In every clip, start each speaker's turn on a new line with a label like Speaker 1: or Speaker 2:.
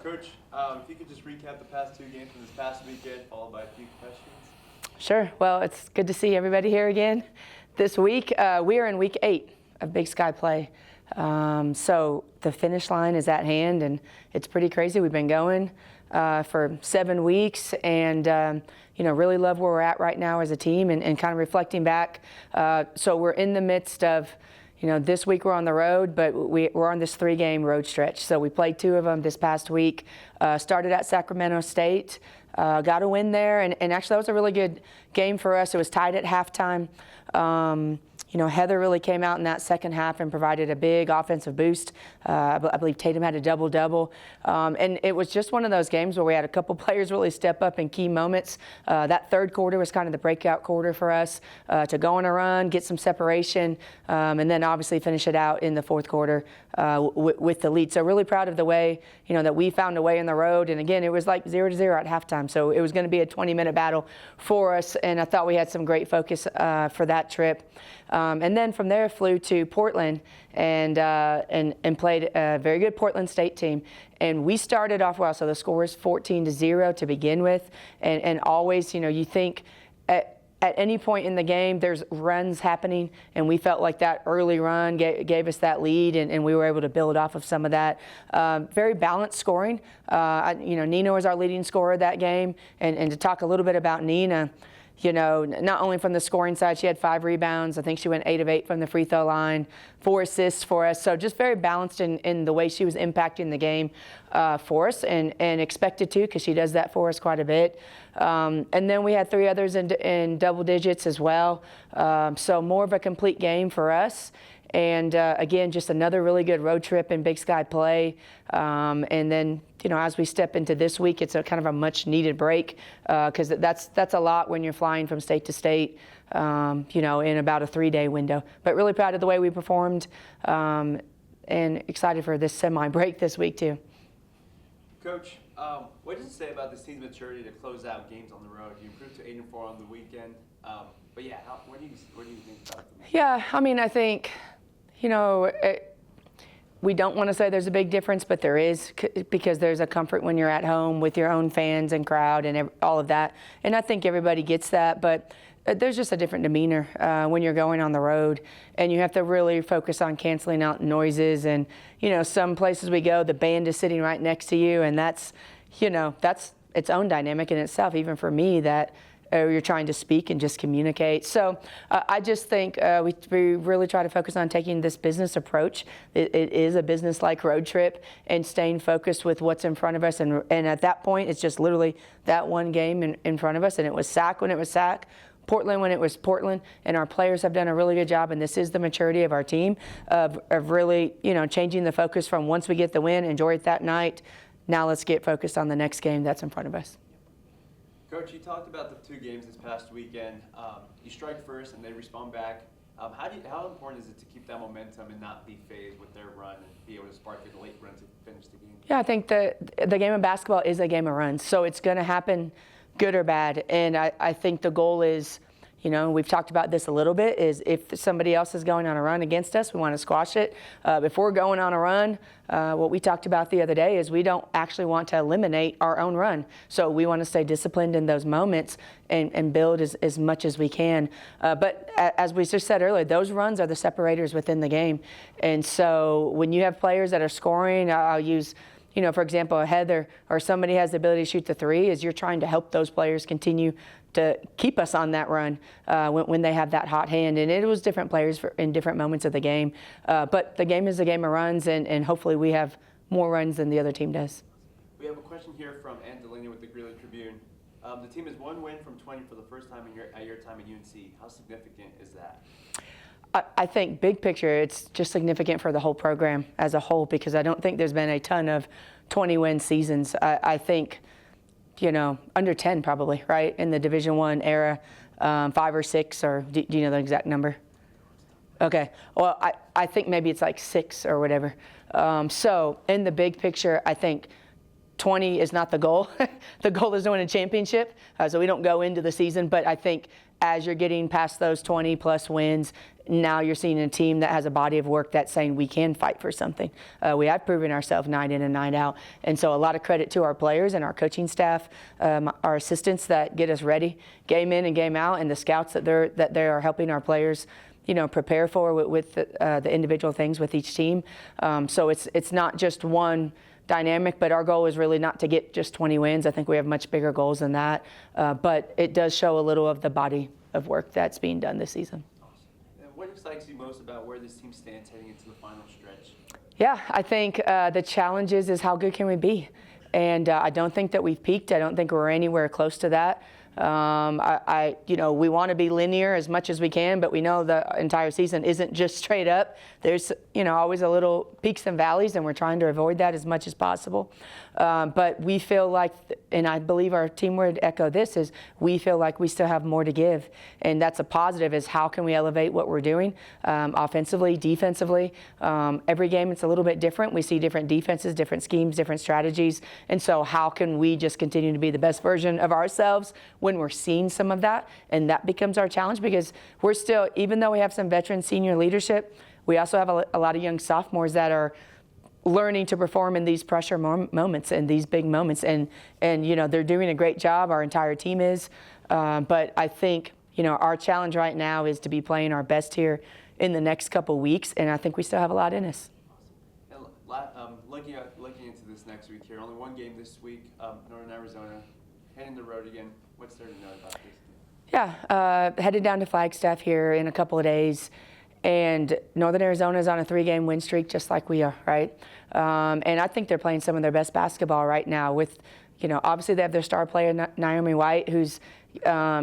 Speaker 1: Coach, if you could just recap the past two games from this past weekend, followed by a few questions.
Speaker 2: Sure. Well, it's good to see everybody here again this week. We are in week 8 of Big Sky play. So the finish line is at hand, and it's pretty crazy. We've been going for 7 weeks, and really love where we're at right now as a team, and kind of reflecting back. So we're in the midst of, this week we're on the road, but we're on this 3-game road stretch. So we played 2 of them this past week. Started at Sacramento State, got a win there, and actually that was a really good game for us. It was tied at halftime. Heather really came out in that second half and provided a big offensive boost. I believe Tatum had a double-double. And it was just one of those games where we had a couple players really step up in key moments. That third quarter was kind of the breakout quarter for us to go on a run, get some separation, and then obviously finish it out in the fourth quarter with the lead. So really proud of the way, that we found a way in the road. And again, it was like 0-0 at halftime. So it was going to be a 20-minute battle for us. And I thought we had some great focus for that trip. And then from there flew to Portland and played a very good Portland State team. And we started off well. So the score was 14-0 to begin with. And always, you think at any point in the game, there's runs happening, and we felt like that early run gave us that lead, and we were able to build off of some of that. Very balanced scoring. Nina was our leading scorer that game, and to talk a little bit about Nina, not only from the scoring side, she had 5 rebounds. I think she went 8 of 8 from the free throw line, 4 assists for us. So just very balanced in the way she was impacting the game for us, and expected to, because she does that for us quite a bit. And then we had 3 others in double digits as well. So more of a complete game for us. And again, just another really good road trip in Big Sky play. And then, as we step into this week, it's a kind of a much needed break, because that's a lot when you're flying from state to state, in about a 3-day window. But really proud of the way we performed, and excited for this semi-break this week too.
Speaker 1: Coach, what does it say about this team's maturity to close out games on the road? You improved to 8-4 on the weekend. But yeah, what do you think about them?
Speaker 2: Yeah, I think, we don't want to say there's a big difference, but there is, because there's a comfort when you're at home with your own fans and crowd and all of that. And I think everybody gets that, but there's just a different demeanor when you're going on the road, and you have to really focus on canceling out noises. And, some places we go, the band is sitting right next to you, and that's its own dynamic in itself, even for me, that you're trying to speak and just communicate. So I just think we really try to focus on taking this business approach. It is a business-like road trip, and staying focused with what's in front of us. And at that point, it's just literally that one game in front of us. And it was SAC when it was SAC, Portland when it was Portland, and our players have done a really good job, and this is the maturity of our team of really, changing the focus from once we get the win, enjoy it that night, now let's get focused on the next game that's in front of us.
Speaker 1: Coach, you talked about the 2 games this past weekend. You strike first and they respond back. How important is it to keep that momentum and not be phased with their run and be able to spark a late run to finish the game?
Speaker 2: Yeah, I think the game of basketball is a game of runs, so it's going to happen good or bad. And I think the goal is, we've talked about this a little bit, is if somebody else is going on a run against us, we want to squash it. If we're going on a run, what we talked about the other day is we don't actually want to eliminate our own run. So we want to stay disciplined in those moments and build as much as we can. But as we just said earlier, those runs are the separators within the game. And so when you have players that are scoring, I'll use, for example, a Heather or somebody has the ability to shoot the 3, is you're trying to help those players continue to keep us on that run when they have that hot hand. And it was different players in different moments of the game. But the game is a game of runs, and hopefully we have more runs than the other team does.
Speaker 1: We have a question here from Ann Delaney with the Greeley Tribune. The team has 1 win from 20 for the first time at your time at UNC. How significant is that?
Speaker 2: I think big picture, it's just significant for the whole program as a whole, because I don't think there's been a ton of 20-win seasons. I think, under 10 probably, right, in the Division I era, 5 or 6, or do you know the exact number? Okay, well, I think maybe it's like 6 or whatever. So in the big picture, I think 20 is not the goal. The goal is to win a championship, so we don't go into the season. But I think as you're getting past those 20-plus wins, now you're seeing a team that has a body of work that's saying we can fight for something. We have proven ourselves night in and night out. And so a lot of credit to our players and our coaching staff, our assistants that get us ready game in and game out, and the scouts that they are helping our players prepare for with the individual things with each team. So it's not just one dynamic, but our goal is really not to get just 20 wins. I think we have much bigger goals than that. But it does show a little of the body of work that's being done this season.
Speaker 1: Awesome. What excites you most about where this team stands heading into the final stretch?
Speaker 2: Yeah, I think the challenge is how good can we be? And I don't think that we've peaked. I don't think we're anywhere close to that. We want to be linear as much as we can, but we know the entire season isn't just straight up. There's, always a little peaks and valleys, and we're trying to avoid that as much as possible. But we feel like, and I believe our team would echo this, is we feel like we still have more to give. And that's a positive, is how can we elevate what we're doing offensively, defensively. Every game it's a little bit different. We see different defenses, different schemes, different strategies. And so how can we just continue to be the best version of ourselves when we're seeing some of that? And that becomes our challenge, because we're still, even though we have some veteran senior leadership, we also have a lot of young sophomores that are learning to perform in these pressure moments and these big moments. And they're doing a great job. Our entire team is. But I think, our challenge right now is to be playing our best here in the next couple weeks. And I think we still have a lot in us.
Speaker 1: Awesome. And looking into this next week here, only one game this week, Northern Arizona, heading the road again. What's there to know about this?
Speaker 2: Yeah, headed down to Flagstaff here in a couple of days. And Northern Arizona is on a 3-game win streak, just like we are, right? And I think they're playing some of their best basketball right now with, obviously they have their star player, Naomi White, who's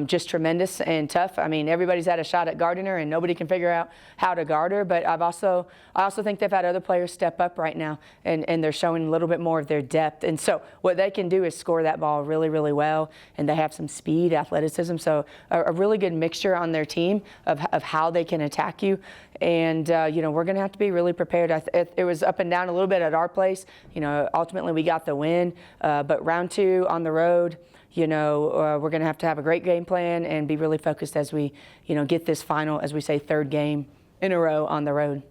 Speaker 2: just tremendous and tough. I mean, everybody's had a shot at guarding her, and nobody can figure out how to guard her. But I also think they've had other players step up right now, and they're showing a little bit more of their depth. And so what they can do is score that ball really, really well, and they have some speed, athleticism. So a really good mixture on their team of how they can attack you. And, we're going to have to be really prepared. It was up and down a little bit at our place. Ultimately we got the win. But round 2 on the road, we're going to have a great game plan and be really focused as we, get this final, as we say, 3rd game in a row on the road.